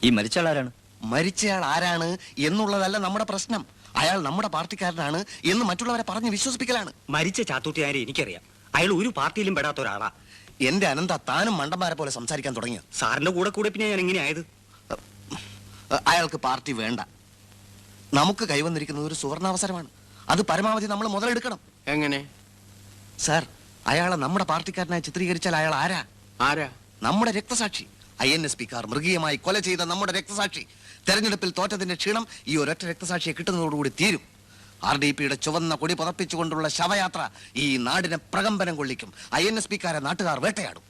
ഈ മരിച്ചയാൾ ആരാണ്? മരിച്ചയാൾ ആരാണ് എന്നുള്ളതല്ല നമ്മുടെ പ്രശ്നം. അയാൾ നമ്മുടെ പാർട്ടിക്കാരനാണ് എന്ന് മറ്റുള്ളവരെ പറഞ്ഞ് വിശ്വസിപ്പിക്കലാണ്. മരിച്ച ചാത്തൂട്ടിയാരെ എനിക്കറിയാം. അയാൾ ഒരു പാർട്ടിയിലും പെടാത്ത ഒരാളാ. എന്റെ അനന്ത, താനും മണ്ടന്മാരെ പോലെ സംസാരിക്കാൻ തുടങ്ങിയത്. സാറിന്റെ കൂടെ പിന്നെ ഞാൻ എങ്ങനെയായത്? അയാൾക്ക് പാർട്ടി വേണ്ട. നമുക്ക് കൈവന്നിരിക്കുന്നത് ഒരു സുവർണാവസരമാണ്. അത് പരമാവധി നമ്മൾ മുതലെടുക്കണം. എങ്ങനെ സാർ, അയാളെ നമ്മുടെ പാർട്ടിക്കാരനായി ചിത്രീകരിച്ചാൽ അയാൾ ആരാ? നമ്മുടെ രക്തസാക്ഷി. INSP കാർ മൃഗീയമായി കൊല ചെയ്ത നമ്മുടെ രക്തസാക്ഷി. തെരഞ്ഞെടുപ്പിൽ തോറ്റതിന്റെ ക്ഷീണം ഈ ഒരൊറ്റ രക്തസാക്ഷിയെ കിട്ടുന്നതോടുകൂടി തീരും. RDPയുടെ ചുവന്ന കൊടി പുതപ്പിച്ചുകൊണ്ടുള്ള ശവയാത്ര ഈ നാടിനെ പ്രകമ്പനം കൊള്ളിക്കും. INSP കാരെ നാട്ടുകാർ വേട്ടയാടും.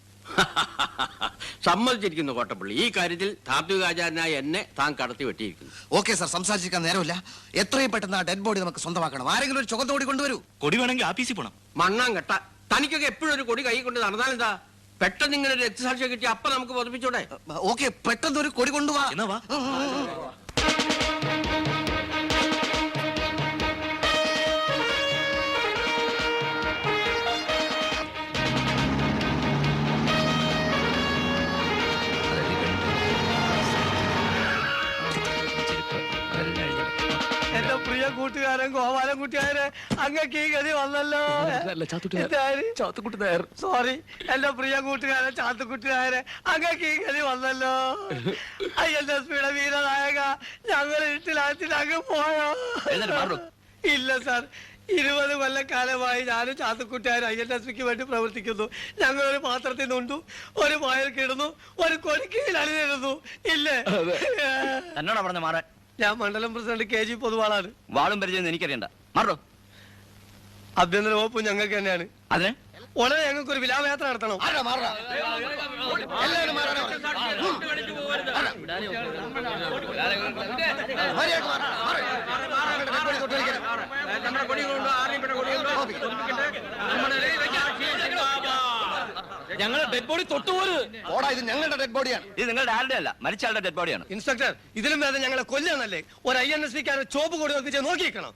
സമ്മതിച്ചിരിക്കുന്നു കോട്ടപ്പള്ളി. ഈ കാര്യത്തിൽ താത്വികാചാരനായ എന്നെ താൻ കടത്തി വെട്ടിയിരിക്കുന്നു. ഓക്കെ സാർ, സംസാരിക്കാൻ നേരമില്ല. എത്രയും പെട്ടെന്ന് ആ ഡെഡ് ബോഡി നമുക്ക് സ്വന്തമാക്കണം. ആരെങ്കിലും ഒരു ചുവന്ന കൊടി കൊണ്ടുവരൂ. കൊടി വേണമെങ്കിൽ ആഫീസിൽ പോണം. മണ്ണാൻ കെട്ട തനിക്കൊക്കെ എപ്പോഴും ഒരു കൊടി കൈ കൊണ്ട് നടന്നാലെന്താ? പെട്ടെന്ന് ഇങ്ങനെ ഒരു രക്തസാക്ഷിയെ കിട്ടി അപ്പൊ നമുക്ക് പൊതിപ്പിച്ചൂടെ? ഓക്കെ, പെട്ടെന്ന് ഒരു കൊടി കൊണ്ടുവാ. എന്റെ പ്രിയ കൂട്ടുകാരൻ ഗോപാലൻ കുട്ടിയാരെ അങ്ങക്ക് ഈ ഗതി വന്നല്ലോ. സോറി, എന്റെ പ്രിയ കൂട്ടുകാരൻ ചാത്തുക്കുട്ടിയാരെ അങ്ങക്ക് ഈ ഗതി വന്നല്ലോ. INSPയുടെ വീരനായക, ഞങ്ങൾ വീട്ടിലാഴ്ചയിൽ അങ്ങ് പോയോ? ഇല്ല സാർ, 20 കൊല്ലക്കാലമായി ഞാനും ചാത്തുക്കുട്ടിയാരും INSPക്ക് വേണ്ടി പ്രവർത്തിക്കുന്നു. ഞങ്ങളൊരു പാത്രത്തിൽ നിന്നുണ്ടു, ഒരു പായൽ കിടന്നു, ഒരു കൊടിക്കീഴിൽ അണിനിരുന്നു. ഇല്ലേ? എന്നോടാ പറഞ്ഞ മാറാൻ? ഞാൻ മണ്ഡലം പ്രസിഡന്റ് KG പൊതുവാളാണ്. വാളും പരിചയം എനിക്കറിയണ്ട. മാറോ. ആഭ്യന്തര വകുപ്പ് ഞങ്ങൾക്ക് തന്നെയാണ്. അതിന് ഉടനെ ഞങ്ങൾക്ക് ഒരു വിലാപയാത്ര നടത്തണം. ഞങ്ങളുടെ ഡെഡ് ബോഡി തൊട്ടുപോലും. ഇത് ഞങ്ങളുടെ ഡെഡ് ബോഡിയാണ്. ഇത് നിങ്ങളുടെ ആരുടെ അല്ല, മരിച്ചയാളുടെ ഡെഡ് ബോഡിയാണ്. ഇൻസ്പെക്ടർ, ഇതിലും വേദന ഞങ്ങളെ കൊല്ലാന്നല്ലേ? ഒരു INSPക്കാരെ ചോപ്പ് കൊടി നോക്കിച്ച് നോക്കിയിരിക്കണം.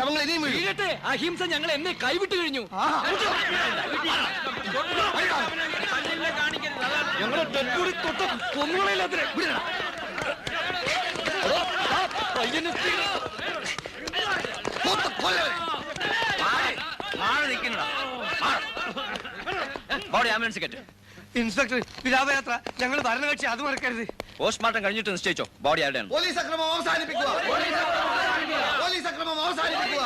ശവങ്ങൾ ഇനിയും വീഴട്ടെ. അഹിംസ ഞങ്ങൾ എന്നെ കൈവിട്ട് കഴിഞ്ഞു. ഞങ്ങളെ ഡെഡ് ബോഡി തൊട്ട് കൊന്നുകളയില്ലാത്തേ. ഇൻസ്പെക്ടർ, വിലാപയാത്ര ഞങ്ങൾ ഭരണകക്ഷി, അത് മറക്കരുത്. പോസ്റ്റ്മോർട്ടം കഴിഞ്ഞിട്ട് നിശ്ചയിച്ചോ ബോഡി ആരുടെയാണ്? പോലീസ് അക്രമം അവസാനിപ്പിക്കുക. പോലീസ് അക്രമം അവസാനിപ്പിക്കുക.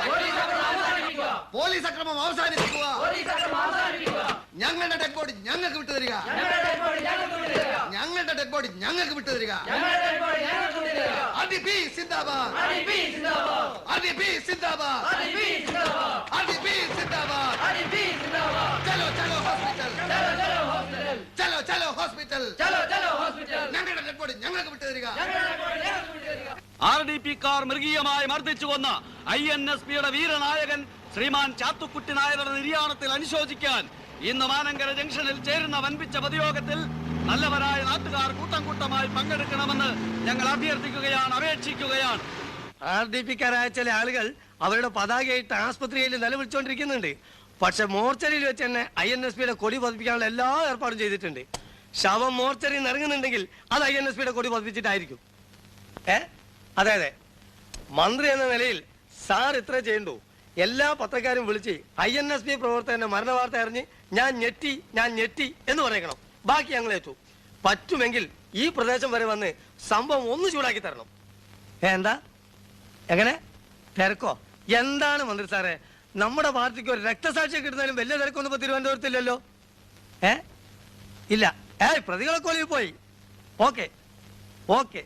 പോലീസ് അക്രമം അവസാനിപ്പിക്കുക. ഞങ്ങളുടെ ഡെഡ് ബോഡി ഞങ്ങൾക്ക് വിട്ടുതരിക. ഞങ്ങളുടെ ഡെഡ് ബോഡി ഞങ്ങൾക്ക് വിട്ടുതരിക. RDP സിന്ദാബാദ്. RDP സിന്ദാബാദ്. RDP സിന്ദാബാദ്. ചലോ ചലോ ഹോസ്പിറ്റൽ. ചലോ ചലോ ഹോസ്പിറ്റൽ. ഞങ്ങളുടെ ഡെഡ് ബോഡി ഞങ്ങൾക്ക് വിട്ടുതരിക. RDP കാർ മൃഗീയമായി മർദ്ദിച്ചു കൊന്ന INSPയുടെ വീരനായകൻ ശ്രീമാൻ ചാത്തുക്കുട്ടി നായരുടെ നിര്യാണത്തിൽ അനുശോചിക്കാൻ ഇന്ന് മാനങ്കര ജംഗ്ഷനിൽ ചേരുന്ന വൻപിച്ച പൊതുയോഗത്തിൽ നല്ലവരായ നാട്ടുകാർ കൂട്ടം കൂട്ടമായി പങ്കെടുക്കണമെന്ന് ഞങ്ങൾ അഭ്യർത്ഥിക്കുകയാണ്, അപേക്ഷിക്കുകയാണ്. RDPക്കാരായ ചില ആളുകൾ അവരുടെ പതാകയായിട്ട് ആസ്പത്രിയിൽ നിലവിളിച്ചുകൊണ്ടിരിക്കുന്നുണ്ട്. പക്ഷെ മോർച്ചറിയിൽ വെച്ച് തന്നെ INSPയുടെ കൊടി പതിപ്പിക്കാനുള്ള എല്ലാ ഏർപ്പാടും ചെയ്തിട്ടുണ്ട്. ശവം മോർച്ചറിയിൽ നിന്ന് ഇറങ്ങുന്നുണ്ടെങ്കിൽ അത് INSPയുടെ കൊടി പതിപ്പിച്ചിട്ടായിരിക്കും. അതെ, മന്ത്രി എന്ന നിലയിൽ സാർ ഇത്ര ചെയ്യണ്ടു. എല്ലാ പത്രക്കാരും വിളിച്ച് INSP പ്രവർത്തകന്റെ മരണ വാർത്ത അറിഞ്ഞ് ഞാൻ ഞെട്ടി എന്ന് പറയണം. ബാക്കി ഞങ്ങൾ ഏറ്റു. പറ്റുമെങ്കിൽ ഈ പ്രദേശം വരെ വന്ന് സംഭവം ഒന്ന് ചൂടാക്കി തരണം. എന്താ എങ്ങനെ തിരക്കോ? എന്താണ് മന്ത്രി സാറേ, നമ്മുടെ പാർട്ടിക്ക് ഒരു രക്തസാക്ഷിയെ കിട്ടുന്നതിലും വലിയ തിരക്കൊന്നും ഇപ്പൊ തിരുവനന്തപുരത്തില്ലല്ലോ. ഇല്ല, പ്രതികളൊക്കെ ഒളിവിൽ പോയി. Okay okay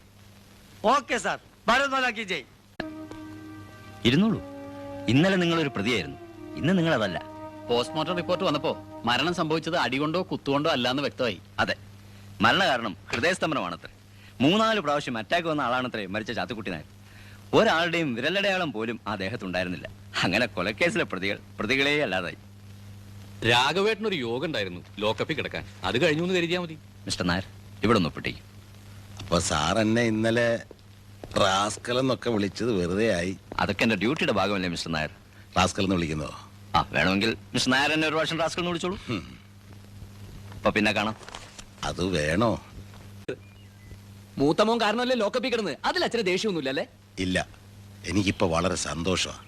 okay sir, Bharat Mata കി ജയ്. ഇരുന്നോളൂ. ഇന്നലെ നിങ്ങളൊരു പ്രതിയായിരുന്നു, ഇന്ന് നിങ്ങൾ അതല്ല. പോസ്റ്റ്മോർട്ടം റിപ്പോർട്ട് വന്നപ്പോ മരണം സംഭവിച്ചത് അടികൊണ്ടോ കുത്തുകൊണ്ടോ അല്ലാന്ന് വ്യക്തമായി. അതെ, മരണകാരണം ഹൃദയസ്തംഭനമാണത്രേ. 3-4 പ്രാവശ്യം അറ്റാക്ക് വന്ന ആളാണത്രേ മരിച്ച ചാത്തുക്കുട്ടി നായർ. ഒരാളുടെയും വിരലടയാളം പോലും ആ ദേഹത്തുണ്ടായിരുന്നില്ല. അങ്ങനെ കൊലക്കേസിലെ പ്രതികളേ അല്ലാതായി. രാഘവേട്ടനൊരു യോഗം ഉണ്ടായിരുന്നു ലോക്കപ്പിൽ കിടക്കാൻ, അത് കഴിഞ്ഞു എന്ന് കരുതിയാൽ മതി. മിസ്റ്റർ നായർ, ഇവിടെ ഒന്ന് ഒപ്പിട്ടേക്കും. അപ്പൊ സാർ എന്നെ ഇന്നലെ റാസ്കൽ എന്നൊക്കെ വിളിച്ചത് വെറുതെ ആയി. അതൊക്കെ എന്റെ ഡ്യൂട്ടിയുടെ ഭാഗമല്ലേ മിസ്റ്റർ നായർ. റാസ്കൽ എന്ന് വിളിക്കുന്നതോ? വേണമെങ്കിൽ മിസ്റ്റർ നായർ എന്നെ ഒരു പ്രാവശ്യം റാസ്കൽ എന്ന് വിളിച്ചോളൂ. അപ്പൊ പിന്നെ കാണാം. അത് വേണോ? മൂത്തമോൻ കാരണമല്ലേ ലോക്കപ്പിൽ കിടന്ന് അതിൽ അച്ഛന് ദേഷ്യമൊന്നുമില്ല അല്ലേ? ഇല്ല, എനിക്കിപ്പോ വളരെ സന്തോഷമാണ്.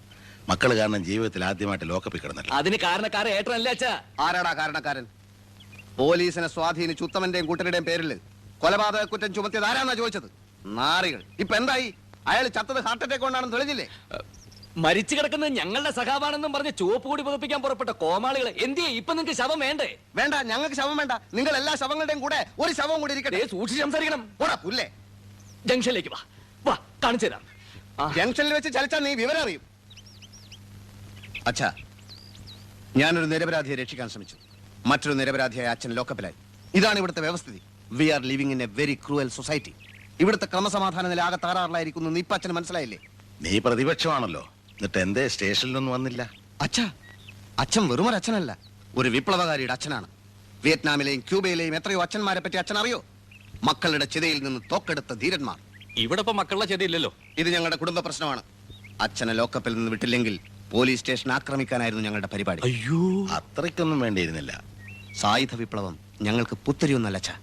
മക്കള് കാരണം ജീവിതത്തിൽ ആദ്യമായിട്ട് ലോക്കപ്പിൽ കിടന്നല്ലോ. അതിന് കാരണക്കാരൻ ഏട്ടനല്ലേ അച്ഛാ? ആരാടാ കാരണക്കാരൻ? പോലീസിനെ സ്വാധീനിച്ച് ഉത്തമന്റെയും കൂട്ടരുടെയും പേരിൽ കൊലപാതക കുറ്റം ചുമത്തിയത് ആരാന്നാ ചോദിച്ചത്? നാറികൾ. ഇപ്പൊ എന്തായി? അയാൾ ചത്തത് ഹാർട്ട് അറ്റാക്ക് കൊണ്ടാണെന്ന് തെളിഞ്ഞില്ലേ? മരിച്ചു കിടക്കുന്നത് ഞങ്ങളുടെ സഖാവാണെന്നും പറഞ്ഞ് ചുവപ്പ് കൂടി പുതപ്പിക്കാൻ പുറപ്പെട്ട കോമാളികൾ എന്തിയെ ഇപ്പൊ നിങ്ങൾക്ക് ശവം വേണ്ടേ? വേണ്ട, ഞങ്ങൾക്ക് ശവം വേണ്ട. നിങ്ങൾ എല്ലാ ശവങ്ങളുടെയും കൂടെ ഒരു ശവം കൂടി ഇരിക്കട്ടെ. സൂക്ഷിച്ച് സംസാരിക്കണം. പോടാ പുല്ലേ. ജംഗ്ഷനിലേക്ക് വാ, വാ കാണിച്ചു തരാം. ജംഗ്ഷനിൽ വെച്ച് ചലിച്ചാൽ നീ വിവരം അറിയും. അച്ഛാ, ഞാനൊരു നിരപരാധിയെ രക്ഷിക്കാൻ ശ്രമിച്ചു. മറ്റൊരു നിരപരാധിയായ അച്ഛൻ ലോക്കപ്പിലായി. ഇതാണ് ഇവിടുത്തെ വ്യവസ്ഥിതി. We are living in a very cruel society. ഇവിടുത്തെ ക്രമസമാധാന നില ആകെ തകരാറിലായിരിക്കുന്നു. ഇപ്പൊ അച്ഛന് മനസ്സിലായില്ലേ? നീ പ്രതിപക്ഷമാണല്ലോ, എന്നിട്ട് എന്തേ സ്റ്റേഷനിലൊന്നും വന്നില്ല? അച്ഛാ, അച്ഛൻ വെറുമൊരു അച്ഛനല്ല, ഒരു വിപ്ലവകാരിയുടെ അച്ഛനാണ്. വിയറ്റ്നാമിലെയും ക്യൂബയിലെയും എത്രയോ അച്ഛന്മാരെ പറ്റി അച്ഛൻ അറിയോ? മക്കളുടെ ചിതയിൽ നിന്ന് തോക്കെടുത്ത ധീരന്മാർ. ഇവിടെ ഇപ്പൊ മക്കളുടെ ചെതിയില്ലല്ലോ. ഇത് ഞങ്ങളുടെ കുടുംബ പ്രശ്നമാണ്. അച്ഛനെ ലോക്കപ്പിൽ നിന്ന് വിട്ടില്ലെങ്കിൽ പോലീസ് സ്റ്റേഷൻ ആക്രമിക്കാനായിരുന്നു ഞങ്ങളുടെ പരിപാടി. അയ്യോ, അത്രയ്ക്കൊന്നും വേണ്ടിയിരുന്നില്ല. സായുധ വിപ്ലവം ഞങ്ങൾക്ക് പുത്തരിയൊന്നല്ല അച്ഛാ.